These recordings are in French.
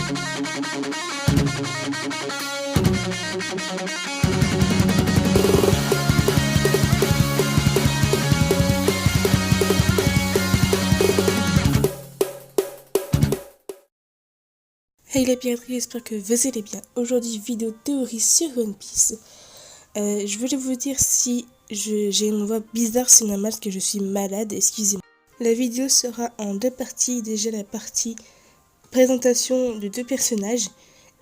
Hey les pirates, j'espère que vous allez bien. Aujourd'hui, vidéo théorie sur One Piece. Je voulais vous dire si j'ai une voix bizarre, c'est normal que je suis malade, excusez-moi. La vidéo sera en deux parties. Déjà la partie présentation de deux personnages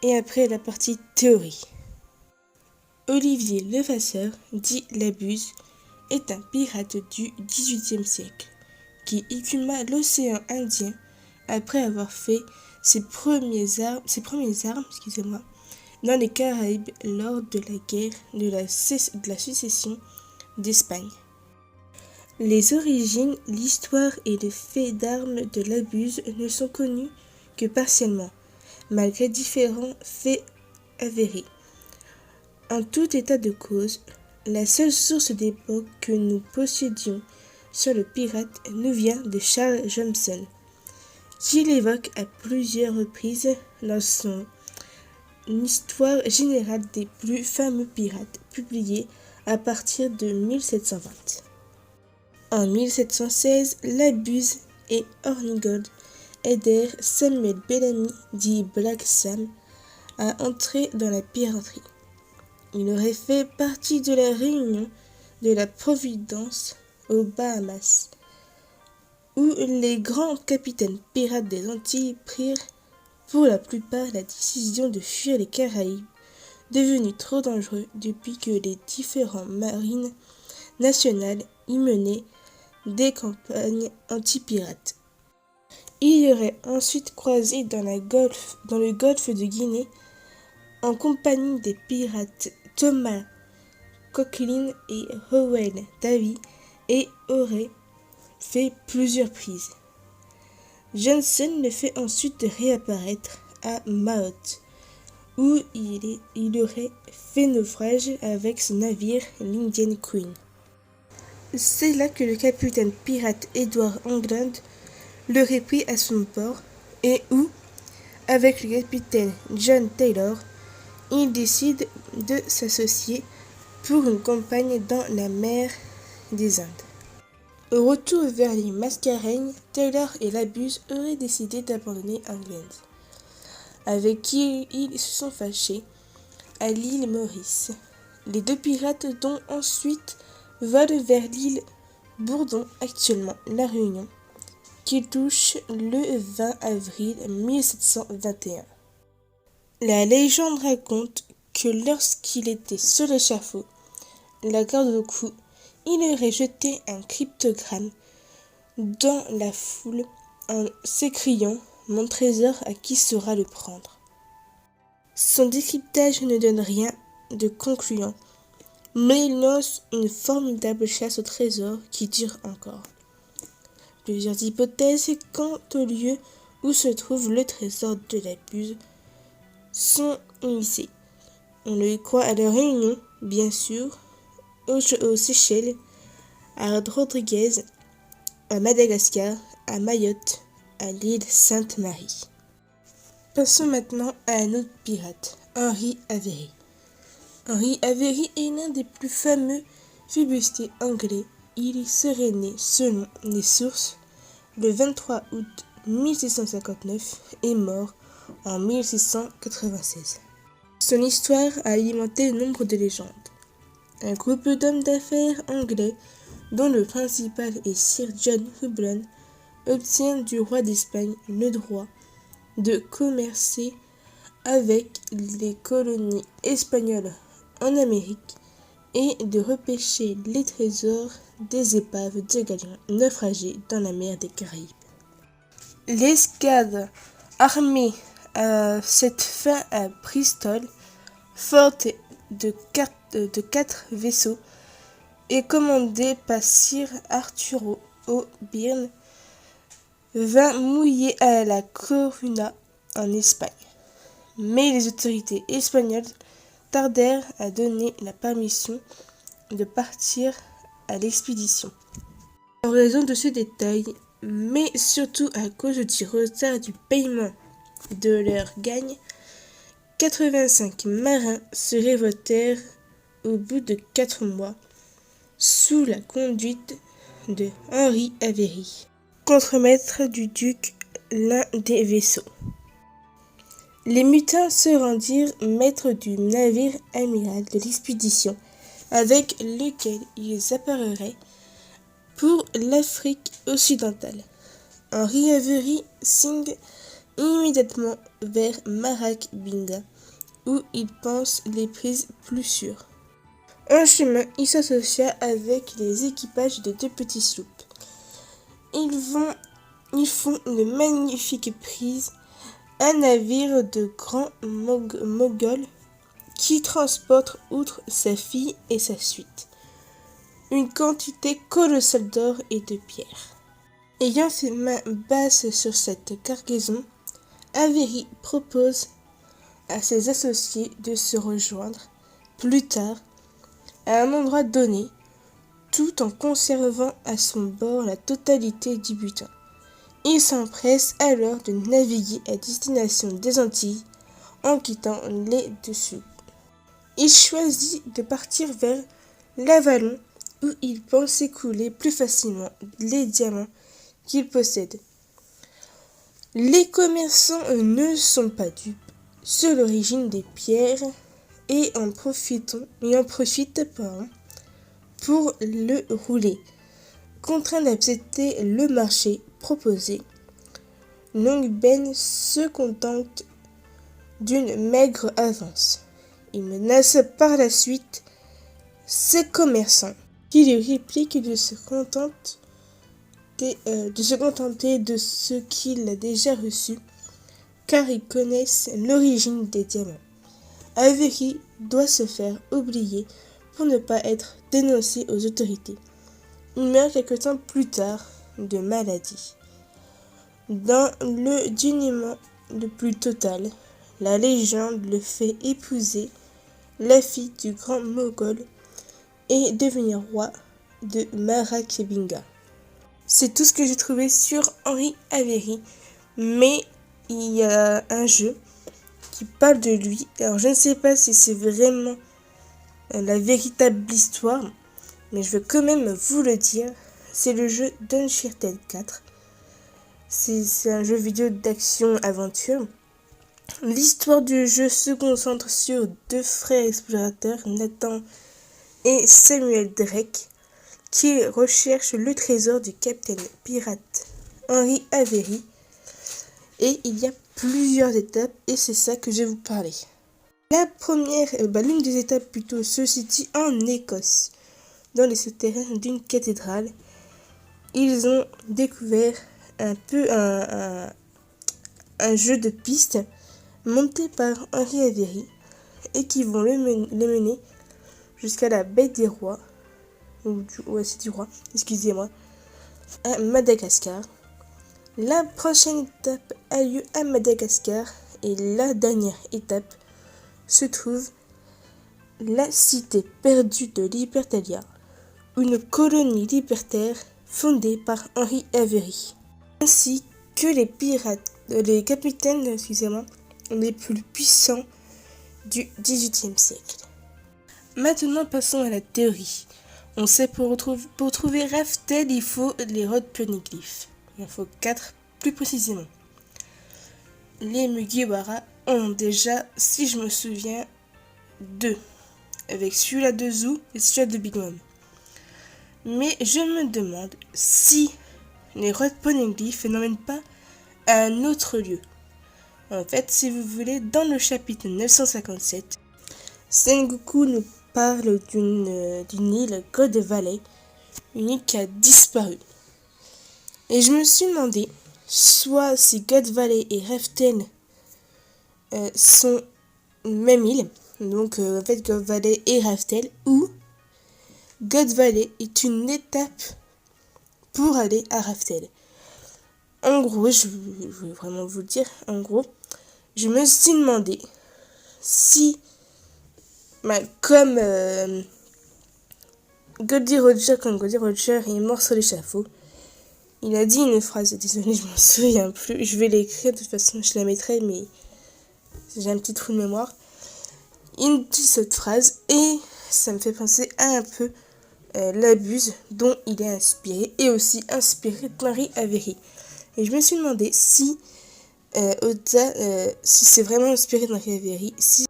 et après la partie théorie. Olivier Levasseur, dit Labuse, est un pirate du XVIIIe siècle qui écuma l'océan Indien après avoir fait ses premières armes dans les Caraïbes lors de la guerre de la succession d'Espagne. Les origines, l'histoire et les faits d'armes de Labuse ne sont connus que partiellement, malgré différents faits avérés. En tout état de cause, la seule source d'époque que nous possédions sur le pirate nous vient de Charles Johnson, qui l'évoque à plusieurs reprises dans son Histoire générale des plus fameux pirates, publiée à partir de 1720. En 1716, Labuse et Hornigold aidèrent Samuel Bellamy, dit Black Sam, à entrer dans la piraterie. Il aurait fait partie de la réunion de la Providence aux Bahamas, où les grands capitaines pirates des Antilles prirent pour la plupart la décision de fuir les Caraïbes, devenus trop dangereux depuis que les différentes marines nationales y menaient des campagnes anti-pirates. Il y aurait ensuite croisé dans le golfe de Guinée en compagnie des pirates Thomas Coquelin et Howell Davy et aurait fait plusieurs prises. Johnson le fait ensuite réapparaître à Mayotte, où il aurait fait naufrage avec son navire l'Indian Queen. C'est là que le capitaine pirate Edward England l'aurait pris à son bord et où, avec le capitaine John Taylor, il décide de s'associer pour une campagne dans la mer des Indes. Au retour vers les Mascareignes, Taylor et Labuse auraient décidé d'abandonner England, avec qui ils se sont fâchés, à l'île Maurice. Les deux pirates dont ensuite volent vers l'île Bourdon, actuellement La Réunion, qui touche le 20 avril 1721. La légende raconte que lorsqu'il était sur l'échafaud, la garde au cou, il aurait jeté un cryptogramme dans la foule en s'écriant « Mon trésor, à qui saura le prendre ?» Son décryptage ne donne rien de concluant, mais il lance une formidable chasse au trésor qui dure encore. Plusieurs hypothèses quant au lieu où se trouve le trésor de Labuse sont émises. On le croit à la Réunion, bien sûr, aux Seychelles, à Rodriguez, à Madagascar, à Mayotte, à l'île Sainte-Marie. Passons maintenant à un autre pirate, Henry Avery. Henry Avery est l'un des plus fameux flibustiers anglais. Il serait né, selon les sources, le 23 août 1659 et mort en 1696. Son histoire a alimenté nombre de légendes. Un groupe d'hommes d'affaires anglais, dont le principal est Sir John Houblon, obtient du roi d'Espagne le droit de commercer avec les colonies espagnoles en Amérique et de repêcher les trésors des épaves de galions naufragés dans la mer des Caraïbes. L'escadre armée à cette fin à Bristol, forte de 4 vaisseaux, est commandée par Sir Arturo O'Byrne, vint mouiller à la Corunna en Espagne. Mais les autorités espagnoles tardèrent à donner la permission de partir à l'expédition. En raison de ce détail, mais surtout à cause du retard du paiement de leur gagne, 85 marins se révoltèrent au bout de 4 mois, sous la conduite de Henri Avery, contremaître du duc, l'un des vaisseaux. Les mutins se rendirent maîtres du navire amiral de l'expédition, avec lequel ils appareraient pour l'Afrique occidentale. Henri Avery signe immédiatement vers Marak-Binga, où il pense les prises plus sûres. En chemin, il s'associa avec les équipages de 2 petits sloops. Ils font une magnifique prise, un navire de grand mogol qui transporte outre sa fille et sa suite une quantité colossale d'or et de pierres. Ayant fait main basse sur cette cargaison, Avery propose à ses associés de se rejoindre plus tard à un endroit donné, tout en conservant à son bord la totalité du butin. Il s'empresse alors de naviguer à destination des Antilles en quittant les dessous. Il choisit de partir vers l'Avalon où il pense écouler plus facilement les diamants qu'il possède. Les commerçants ne sont pas dupes sur l'origine des pierres et en profitent pour le rouler. Contraint d'accepter le marché proposé, Long Ben se contente d'une maigre avance. Il menace par la suite ses commerçants qui lui répliquent de se contenter de ce qu'il a déjà reçu, car ils connaissent l'origine des diamants. Avery doit se faire oublier pour ne pas être dénoncé aux autorités. Il meurt quelque temps plus tard de maladie. Dans le dénuement le plus total, la légende le fait épouser la fille du grand Mogol et devenir roi de Marak-Binga. C'est tout ce que j'ai trouvé sur Henri Avery, mais il y a un jeu qui parle de lui. Alors je ne sais pas si c'est vraiment la véritable histoire, mais je veux quand même vous le dire. C'est le jeu d'Uncharted 4. C'est un jeu vidéo d'action-aventure. L'histoire du jeu se concentre sur 2 frères explorateurs, Nathan et Samuel Drake, qui recherchent le trésor du capitaine pirate Henri Avery. Et il y a plusieurs étapes et c'est ça que je vais vous parler. La première, l'une des étapes plutôt, se situe en Écosse, dans les souterrains d'une cathédrale. Ils ont découvert un jeu de pistes monté par Henri Avery et qui vont le mener jusqu'à la baie des Rois, c'est du Roi, excusez-moi, à Madagascar. La prochaine étape a lieu à Madagascar et la dernière étape se trouve la cité perdue de Libertalia, une colonie libertaire fondée par Henri Avery, ainsi que les capitaines les plus puissants du XVIIIe siècle. Maintenant passons à la théorie. On sait pour trouver Raftel, il faut les Rod Poneglyphes. Il en faut 4 plus précisément. Les Mugiwara ont déjà, si je me souviens, 2, avec celui-là de Zou et celui-là de Big Mom. Mais je me demande si les Rod Poneglyphes n'emmènent pas à un autre lieu. En fait, si vous voulez, dans le chapitre 957, Sengoku nous parle d'une île, God Valley, une île qui a disparu. Et je me suis demandé, soit si God Valley et Raftel sont même île, donc en fait God Valley et Raftel, ou God Valley est une étape pour aller à Raftel. En gros, je vais vraiment vous le dire, en gros, je me suis demandé si, comme Goldie Roger est mort sur l'échafaud, Il a dit une phrase, désolée, je m'en souviens plus. Je vais l'écrire, de toute façon, je la mettrai, mais j'ai un petit trou de mémoire. Il dit cette phrase et ça me fait penser à un peu la Buse dont il est inspiré et aussi inspiré de Marie Avery. Et je me suis demandé si Oda, si c'est vraiment inspiré de Marie Avery, si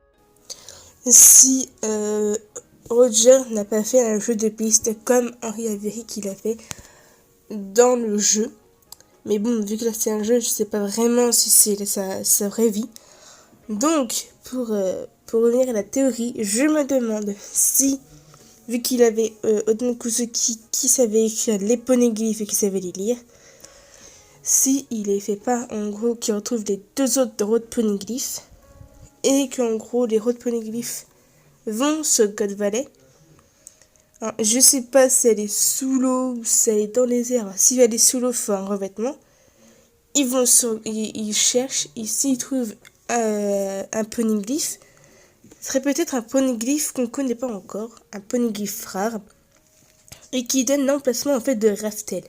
Roger n'a pas fait un jeu de piste comme Henri Avery qu'il a fait dans le jeu. Mais bon, vu que là c'est un jeu, je sais pas vraiment si c'est sa vraie vie. Donc, pour revenir à la théorie, je me demande si, vu qu'il avait Oden Kuzuki qui savait écrire les poneglyphes et qui savait les lire, si il les fait pas, en gros, qu'il retrouve les deux autres road poneglyphes, et qu'en gros, les road poneglyphes vont sur God Valley. Alors, je sais pas si elle est sous l'eau ou si elle est dans les airs. Si elle est sous l'eau, il faut un revêtement. Ils cherchent, et s'ils trouvent un poneglyphe, ce serait peut-être un poneglyphe qu'on ne connaît pas encore, un poneglyphe rare, et qui donne l'emplacement en fait de Raftel.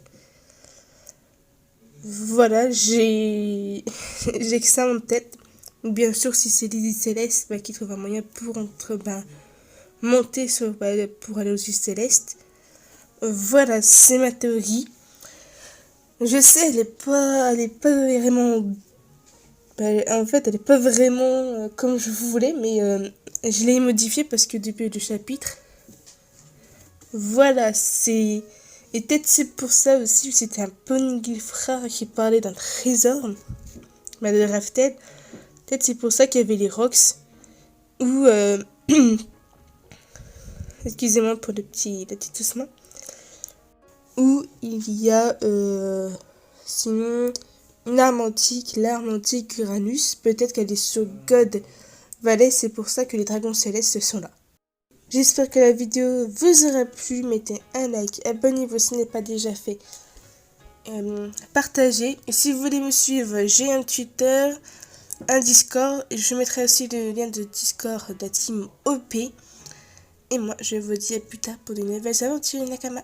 Voilà, j'ai que ça en tête. Bien sûr, si c'est l'île Céleste, qui trouve un moyen pour monter pour aller aux îles Célestes. Voilà, c'est ma théorie. Je sais, elle est pas vraiment. En fait, elle est pas vraiment comme je voulais, mais je l'ai modifiée parce que depuis le chapitre. Voilà, c'est. Et peut-être c'est pour ça aussi, c'était un poneglyphe rare qui parlait d'un trésor, de Raftel. Peut-être c'est pour ça qu'il y avait les rocks. Ou. Excusez-moi pour le petit toussement. Où il y a. Sinon. Une arme antique, l'arme antique Uranus. Peut-être qu'elle est sur God Valley, c'est pour ça que les dragons célestes sont là. J'espère que la vidéo vous aura plu. Mettez un like, abonnez-vous si ce n'est pas déjà fait. Partagez. Et si vous voulez me suivre, j'ai un Twitter, un Discord. Et je mettrai aussi le lien de Discord de la team OP. Et moi, je vous dis à plus tard pour de nouvelles aventures, Nakama.